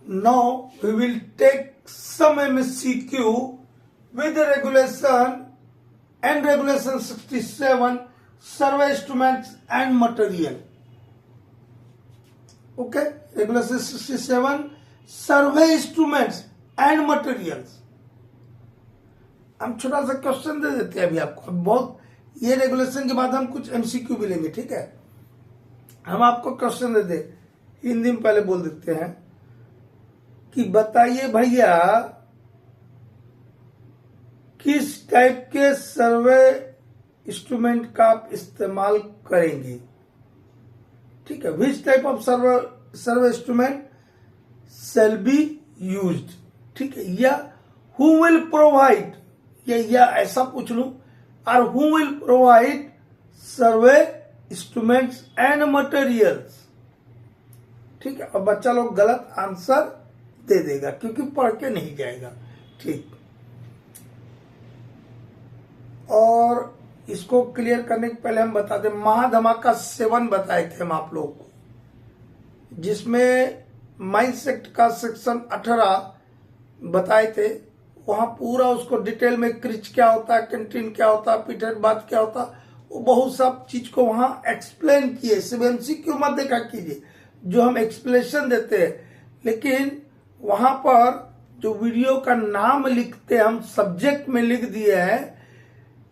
Now we will take some MCQ with the regulation and regulation 67 survey instruments and material. Okay, regulation 67 survey instruments and materials. हम छोटा सा question दे देते हैं अभी आपको, बहुत ये रेगुलेशन के बाद हम कुछ एमसीक्यू भी लेंगे, ठीक है। हम आपको क्वेश्चन दे दे, हिंदी में पहले बोल देते हैं कि बताइए भैया किस टाइप के सर्वे इंस्ट्रूमेंट का आप इस्तेमाल करेंगे, ठीक है। Which type of survey instrument shall be used, ठीक है। या हु विल प्रोवाइड, या ऐसा पूछ लूं, और who will provide survey instruments and materials, ठीक है। और बच्चा लोग गलत आंसर दे देगा क्योंकि पढ़ के नहीं जाएगा, ठीक। और इसको क्लियर करने के पहले हम बता दें, महाधमाका 7 बताए थे हम आप लोगों को, जिसमें माइंस एक्ट का सेक्शन 18 बताए थे। वहां पूरा उसको डिटेल में क्रिच क्या होता है, कैंटीन क्या होता है, पीटेड बात क्या होता है, वो बहुत सब चीज को वहां एक्सप्लेन किए। MCQ मत देखा कीजिए जो हम एक्सप्लेनेशन देते हैं, लेकिन वहां पर जो वीडियो का नाम लिखते हैं हम सब्जेक्ट में लिख दिए हैं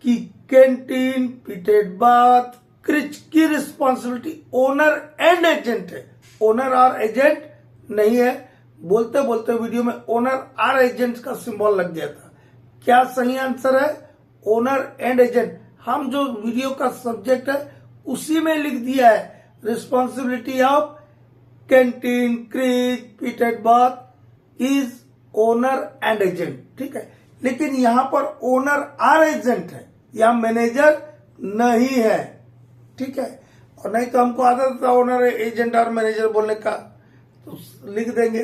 कि कैंटीन, पीटेड बात, क्रिच की रिस्पॉन्सिबिलिटी ओनर एंड एजेंट है, ओनर और एजेंट नहीं है। बोलते बोलते वीडियो में ओनर और एजेंट का सिंबल लग गया था। क्या सही आंसर है? Owner and agent. हम जो वीडियो का सब्जेक्ट है उसी में लिख दिया है रिस्पॉन्सिबिलिटी ऑफ कैंटीन, क्रिच, पीटेड बात इज ओनर एंड एजेंट, ठीक है। लेकिन यहां पर ओनर और एजेंट है, यहां मैनेजर नहीं है, ठीक है। और नहीं तो हमको आदत था ओनर, एजेंट और मैनेजर बोलने का, तो लिख देंगे।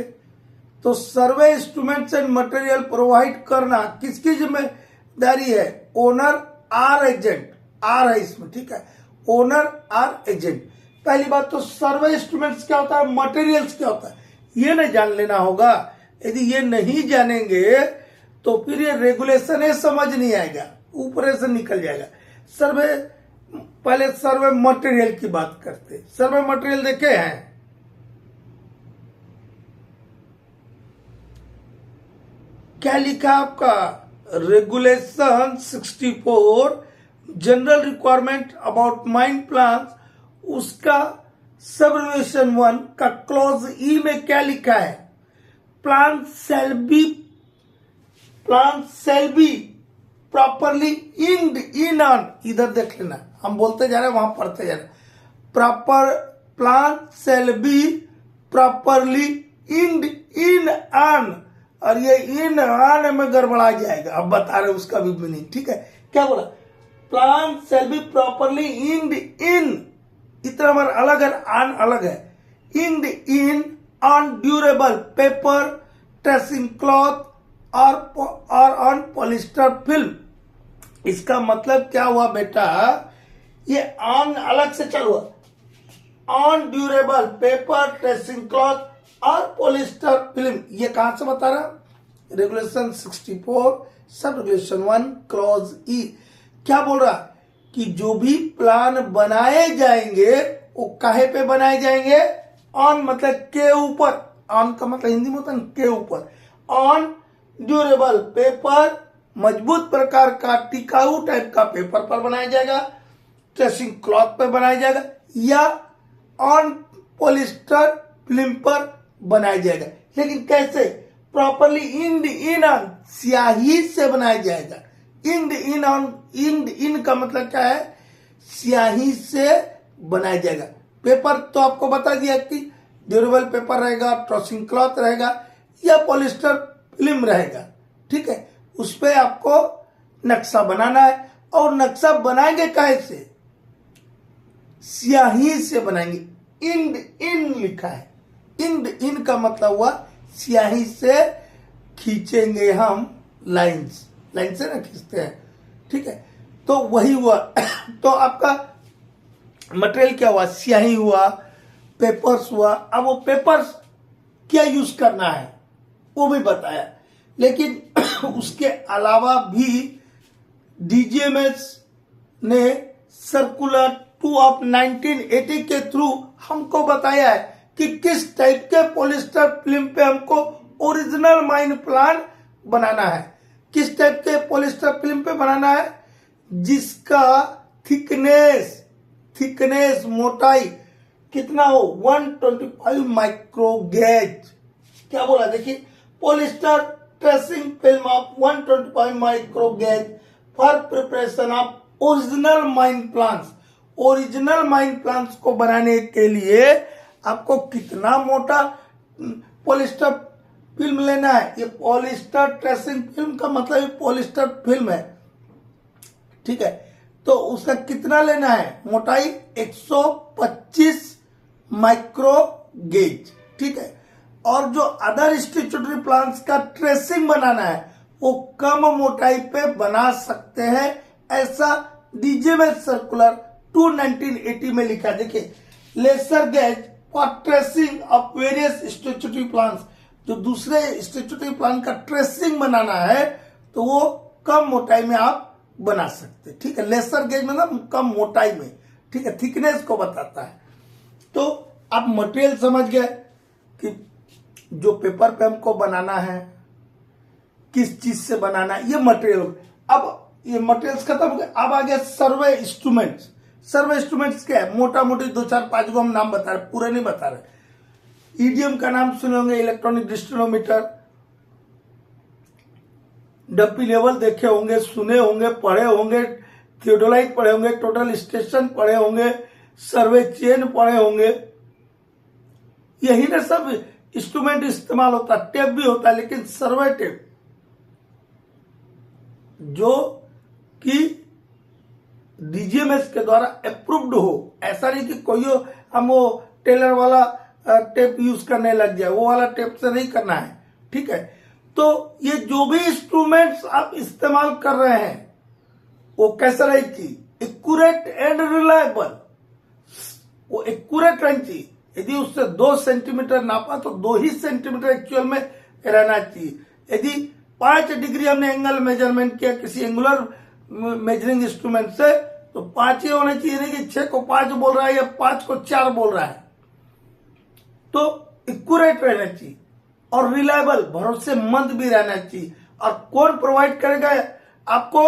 तो सर्वे इंस्ट्रूमेंट्स एंड मटेरियल प्रोवाइड करना किसकी जिम्मेदारी है? ओनर और एजेंट, आर है इसमें, ठीक है। ओनर और एजेंट। पहली बात तो सर्वे इंस्ट्रूमेंट्स क्या होता है, मटेरियल्स क्या होता है, ये नहीं जान लेना होगा। यदि ये नहीं जानेंगे तो फिर ये रेगुलेशन है समझ नहीं आएगा, ऊपर से निकल जाएगा। सर्वे, पहले सर्वे मटेरियल की बात करते। सर्वे मटेरियल देखे हैं, क्या लिखा आपका? Regulation 64 general requirement about mine plan, उसका सब रेगुलेशन 1 का क्लॉज ई में क्या लिखा है? Plan shall be properly inked in on, इधर देख लेना, हम बोलते जा रहे हैं वहां पढ़ते जा रहे हैं। Proper plan shall be properly inked in on, और ये इन ऑन में गड़बड़ा जाएगा, अब बता रहे उसका भी मीनिंग, ठीक है। क्या बोला? Plan shall be properly inked in, इतना बार अलग है, ऑन अलग है। Inked in on durable paper, tracing cloth और ऑन पॉलिस्टर फिल्म। इसका मतलब क्या हुआ बेटा? ये ऑन अलग से चल हुआ, on durable paper, tracing cloth और पॉलिस्टर फिल्म, ये कहां से बता रहा? रेगुलेशन 64 सब रेगुलेशन 1 क्लॉज ई। क्या बोल रहा? कि जो भी प्लान बनाए जाएंगे वो काहे पे बनाए जाएंगे? ऑन मतलब के ऊपर, ऑन का मतलब हिंदी में होता है के ऊपर। ऑन ड्यूरेबल पेपर, मजबूत प्रकार का टिकाऊ टाइप का पेपर पर बनाया जाएगा, ट्रेसिंग क्लॉथ पर बनाया जाएगा, या ऑन पॉलिस्टर फिल्म पर बनाया जाएगा। लेकिन कैसे? प्रॉपरली इंड इन ऑन, स्याही से बनाया जाएगा। इंड इन ऑन, इंड इन का मतलब क्या है? स्याही से बनाया जाएगा। पेपर तो आपको बता दिया कि ड्यूरेबल पेपर रहेगा, ट्रेसिंग क्लॉथ रहेगा, या पॉलिस्टर फिल्म रहेगा, ठीक है। उस पे आपको नक्शा बनाना है, और नक्शा बनाएंगे कैसे? स्याही से बनाएंगे। इंड इन लिखा है, इंड इन का मतलब हुआ स्याही से खींचेंगे हम, लाइंस, लाइन से ना खींचते हैं, ठीक है। तो वही हुआ। तो आपका मटेरियल क्या हुआ? स्याही हुआ, पेपर्स हुआ। अब वो पेपर्स क्या यूज करना है वो भी बताया। लेकिन उसके अलावा भी डीजीएमएस ने सर्कुलर 2 ऑफ 1980 के थ्रू हमको बताया है कि किस टाइप के पॉलिस्टर फिल्म पे हमको ओरिजिनल माइन प्लान बनाना है। किस टाइप के पॉलिस्टर फिल्म पे बनाना है जिसका थिकनेस मोटाई कितना हो 125 माइक्रो गेज। क्या बोला देखिए, polyester tracing film of 125 micro gauge for preparation of original mine plans. Original mine plans को बनाने के लिए आपको कितना मोटा पॉलिस्टर फिल्म लेना है। ये पॉलिस्टर ट्रेसिंग फिल्म का मतलब ये पॉलिस्टर फिल्म है, ठीक है। तो उसका कितना लेना है मोटाई 125 माइक्रो गेज, ठीक है। और जो अदर स्टैट्यूटरी प्लान्स का ट्रेसिंग बनाना है वो कम मोटाई पे बना सकते हैं, ऐसा डीजीएमएस सर्कुलर 2 1980 में लिखा। देखिए, lesser gauge for tracing of various statutory plans, जो दूसरे स्टैट्यूटरी प्लान का ट्रेसिंग बनाना है तो वो कम मोटाई में आप बना सकते, ठीक है। लेसर गेज मतलब कम मोटाई में, ठीक है, थिकनेस को बताता है। तो आप मटेरियल समझ गए कि जो पेपर पे हमको बनाना है किस चीज से बनाना है, ये मटेरियल। अब ये मटेरियल्स खत्म हो गए, अब आ गया सर्वे इंस्ट्रूमेंट्स। सर्वे इंस्ट्रूमेंट्स क्या है, मोटा मोटी 2 4 5 को हम नाम बता रहे, पूरे नहीं बता रहे। ईडीएम का नाम सुने होंगे, इलेक्ट्रॉनिक डिस्टिलोमीटर। डंपी लेवल देखे होंगे, सुने होंगे, पढ़े होंगे, थियोडोलाइट पढ़े होंगे, टोटल स्टेशन पढ़े होंगे, सर्वे चेन पढ़े होंगे। यही ना सब इंस्ट्रूमेंट इस्तेमाल होता है। टेप भी होता है, लेकिन सर्वे टेप जो कि डीजीएमएस के द्वारा अप्रूव्ड हो, ऐसा नहीं कि कोई हम वो टेलर वाला टेप यूज करने लग जाए, वो वाला टेप से नहीं करना है, ठीक है। तो ये जो भी इंस्ट्रूमेंट्स आप इस्तेमाल कर रहे हैं वो कैसा रहेगी, एक्यूरेट एंड रिलायबल। वो एक्यूरेट रहनी चाहिए, यदि उससे 2 सेंटीमीटर नापा तो 2 ही सेंटीमीटर एक्चुअल में रहना चाहिए। यदि 5 डिग्री हमने एंगल मेजरमेंट किया किसी एंगुलर मेजरिंग इंस्ट्रूमेंट से तो 5 ही होना चाहिए, नहीं कि 6 को 5 बोल रहा है या 5 को 4 बोल रहा है। तो एक्यूरेट रहना चाहिए और रिलायबल, भरोसेमंद भी रहना चाहिए। और कौन प्रोवाइड करेगा आपको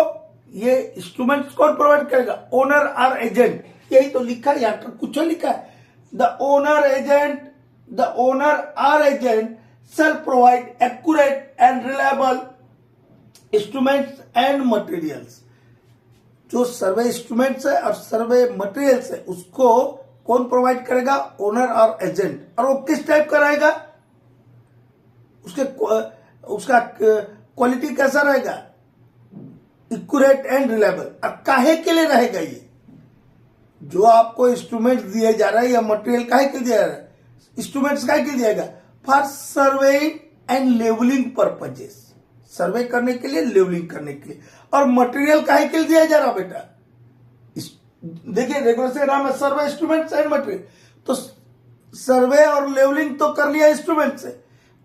ये इंस्ट्रूमेंट्स, कौन प्रोवाइड करेगा, ओनर और एजेंट। यही तो लिखा है, यहाँ कुछ लिखा है, द ओनर और agent shall provide accurate and reliable instruments and materials। जो सर्वे इंस्ट्रूमेंट्स है और सर्वे मटेरियल्स है उसको कौन प्रोवाइड करेगा, ओनर और एजेंट। और वो किस टाइप का रहेगा, उसका क्वालिटी कैसा रहेगा, एक्यूरेट एंड रिलायबल। और काहे के लिए रहेगा ये, जो आपको इंस्ट्रूमेंट दिए जा रहा है या मटेरियल काहे के लिए दिया जा रहा है, इंस्ट्रूमेंट्स काहे के लिए दिएगा, for surveying and levelling purposes, survey करने के लिए, लेवलिंग करने के लिए। और मटेरियल काहे के लिए दिया जा रहा बेटा, देखिए रेगुलेशन नाम है सर्वे इंस्ट्रूमेंट्स एंड मटेरियल। तो सर्वे और लेवलिंग तो कर लिया इंस्ट्रूमेंट से,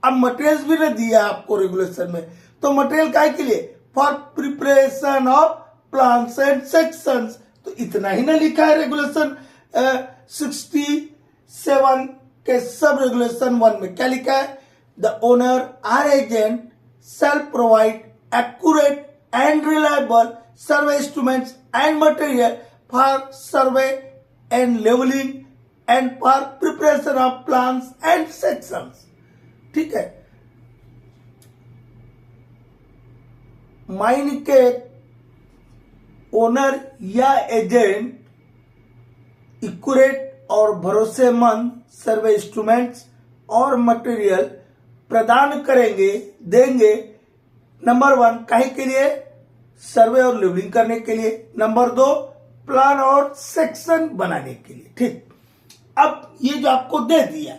अब मटेरियल्स भी नहीं दिया आपको रेगुलेशन में। तो मटेरियल काहे के लिए, for preparation of plans and sections. तो इतना ही ना लिखा है रेगुलेशन 67 के सब रेगुलेशन 1 में क्या लिखा है, the owner or agent shall provide accurate and reliable survey instruments and material for survey and leveling and for preparation of plans and sections। ठीक है, माइन के ओनर या एजेंट एक्यूरेट और भरोसेमंद सर्वे इंस्ट्रूमेंट्स और मटेरियल प्रदान करेंगे, देंगे। नंबर 1 काहे के लिए, सर्वे और लेवलिंग करने के लिए। नंबर 2 प्लान और सेक्शन बनाने के लिए। ठीक, अब ये जो आपको दे दिया,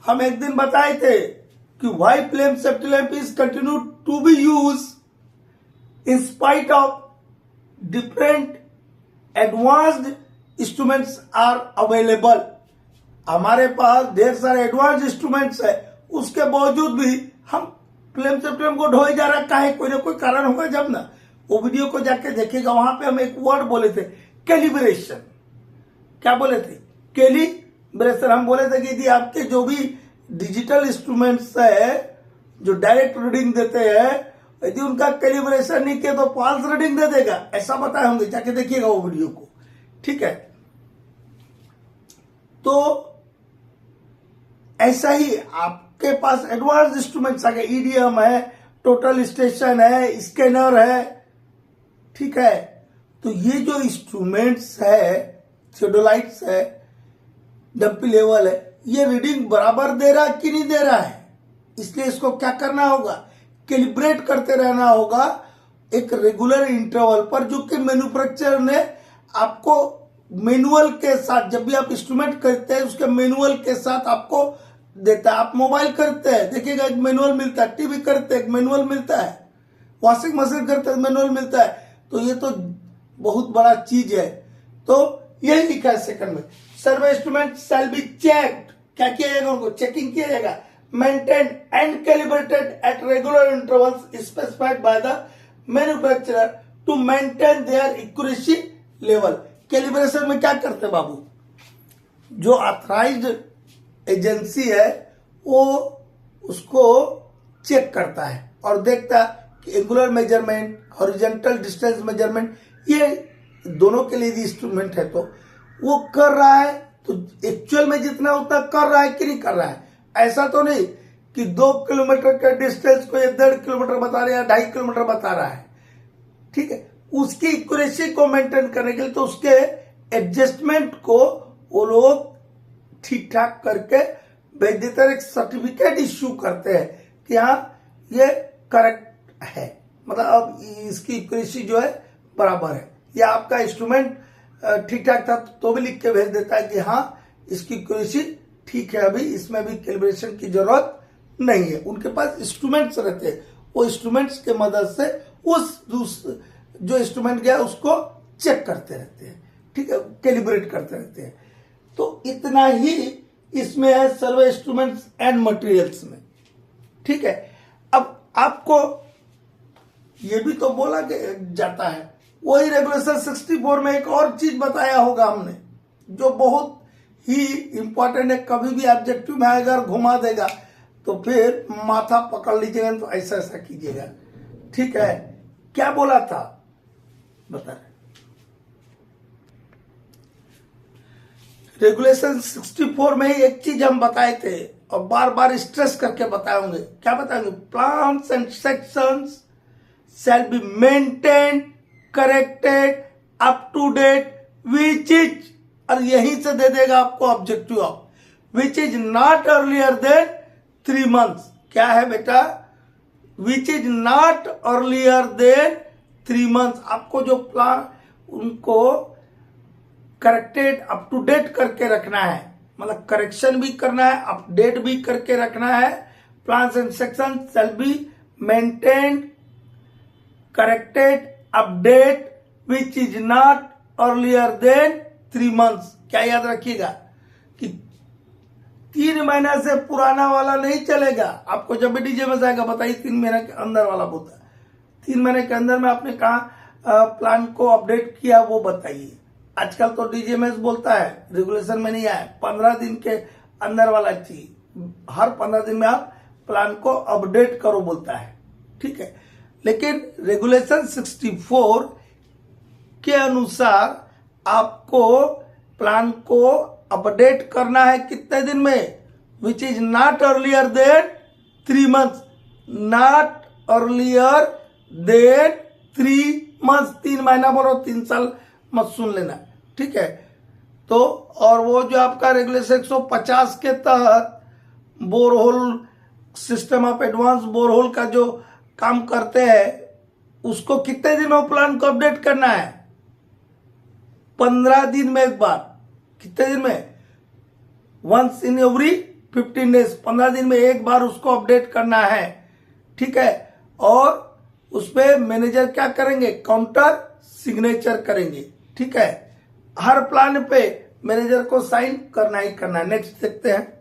हम एक दिन बताए थे कि why flame safety lamp is continue to be use in spite of different advanced instruments are available. हमारे पास ढेर सारे एडवांस इंस्ट्रूमेंट्स है उसके बावजूद भी हम फ्लेम से फ्लेम को ढोए जा रहा है, कोई ना कोई कारण होगा। जब ना वो वीडियो को जाके देखेगा, वहां पे हम एक वर्ड बोले थे, कैलिब्रेशन। क्या बोले थे? कैलिब्रेशन। हम बोले थे कि यदि आपके जो भी डिजिटल इंस्ट्रूमेंट्स है जो डायरेक्ट रीडिंग देते हैं, यदि उनका कैलिब्रेशन नहीं किया तो फॉल्स रीडिंग दे देगा, ऐसा बताए होंगे, जाके देखिएगा वो वीडियो को। ठीक है, तो ऐसा ही आपके पास एडवांस इंस्ट्रूमेंट्स आ गए, ईडीएम है, टोटल स्टेशन है, स्कैनर है। ठीक है, तो ये जो इंस्ट्रूमेंट्स है, थियोडोलाइट्स है, डंपी लेवल है, ये रीडिंग बराबर दे रहा है कि नहीं दे रहा है। इसलिए इसको क्या करना होगा? कैलिब्रेट करते रहना होगा एक रेगुलर इंटरवल पर, जो कि मैन्युफैक्चरर ने आपको मैनुअल के साथ, जब भी आप इंस्ट्रूमेंट करते हैं उसके मैनुअल के साथ आपको देता है। आप मोबाइल करते हैं, देखिएगा एक मैनुअल मिलता है, टीवी करते हैं एक मैनुअल मिलता है, वॉशिंग मशीन करते हैं मैनुअल मिलता है। तो ये तो बहुत बड़ा चीज है। तो यही लिखा है सेकंड में, survey instrument shall be checked. क्या किया जाएगा? उनको चेकिंग किया जाएगा। Maintain and calibrated at regular intervals specified by the manufacturer to maintain their accuracy level. Calibration में क्या करते हैं बाबू? जो ऑथराइज्ड एजेंसी है वो उसको चेक करता है और देखता है कि angular measurement, horizontal distance measurement, ये दोनों के लिए इंस्ट्रूमेंट है, तो वो कर रहा है, तो एक्चुअल में जितना उतना कर रहा है कि नहीं कर रहा है। ऐसा तो नहीं कि 2 किलोमीटर के डिस्टेंस को ये 1.5 किलोमीटर बता रहा है या 2.5 किलोमीटर बता रहा है। ठीक है, उसकी एक्यूरेसी को मेंटेन करने के लिए तो उसके एडजस्टमेंट को वो लोग ठीक ठाक करके भेज देते हैं, एक सर्टिफिकेट इश्यू करते हैं कि हाँ ये करेक्ट है, मतलब अब इसकी एक्यूरेसी जो है बराबर है, या आपका इंस्ट्रूमेंट ठीक ठाक था तो भी लिख के भेज देता है कि हाँ इसकी एक्यूरेसी ठीक है, अभी इसमें भी कैलिब्रेशन की जरूरत नहीं है। उनके पास इंस्ट्रूमेंट्स रहते हैं, वो इंस्ट्रूमेंट्स के मदद से उस जो इंस्ट्रूमेंट गया उसको चेक करते रहते हैं। ठीक है, कैलिब्रेट करते रहते हैं। तो इतना ही इसमें है सर्वे इंस्ट्रूमेंट्स एंड मटेरियल्स में। ठीक है, अब आपको ये भी तो बोला जाता है, वही रेगुलेशन 64 में एक और चीज बताया होगा हमने, जो बहुत ही इंपॉर्टेंट है। कभी भी ऑब्जेक्टिव में अगर घुमा देगा तो फिर माथा पकड़ लीजिएगा, तो ऐसा ऐसा कीजिएगा। ठीक है, क्या बोला था बता रहे, रेगुलेशन 64 में ही एक चीज हम बताए थे और बार बार स्ट्रेस करके बताएंगे। क्या बताएंगे? Plans and sections shall be maintain, corrected, up to date, which is, और यहीं से दे देगा आपको objective of which is not earlier than 3 months। क्या है बेटा? Which is not earlier than 3 months। आपको जो प्लान उनको करेक्टेड, अप टू डेट करके रखना है, मतलब करेक्शन भी करना है, अपडेट भी करके रखना है। Plans and section shall be maintain, corrected, update, which is not earlier than 3 months। क्या याद रखिएगा कि 3 महीना से पुराना वाला नहीं चलेगा। आपको जब भी डीजे में जाएगा बताइए 3 महीने के अंदर वाला बोलता है, 3 महीने के अंदर में आपने कहा प्लान को अपडेट किया वो बताइए। आजकल तो डीजे में बोलता है, रेगुलेशन में नहीं आया, 15 दिन के अंदर वाला चाहिए, हर 15 दिन में आप प्लान को अपडेट करो बोलता है। ठीक है, लेकिन रेगुलेशन 64 के अनुसार आपको प्लान को अपडेट करना है कितने दिन में? Which is not earlier than 3 months, not earlier than 3 months। 3 महीना बोलो, 3 साल मत सुन लेना। ठीक है, तो और वो जो आपका रेगुलेशन 150 के तहत borehole system of advance borehole का जो काम करते हैं, उसको कितने दिन में प्लान को अपडेट करना है? 15 दिन में एक बार। कितने दिन में? वंस इन एवरी 15 days, 15 दिन में एक बार उसको अपडेट करना है। ठीक है, और उस पे मैनेजर क्या करेंगे? काउंटर सिग्नेचर करेंगे। ठीक है, हर प्लान पे मैनेजर को साइन करना ही करना है। नेक्स्ट देखते हैं।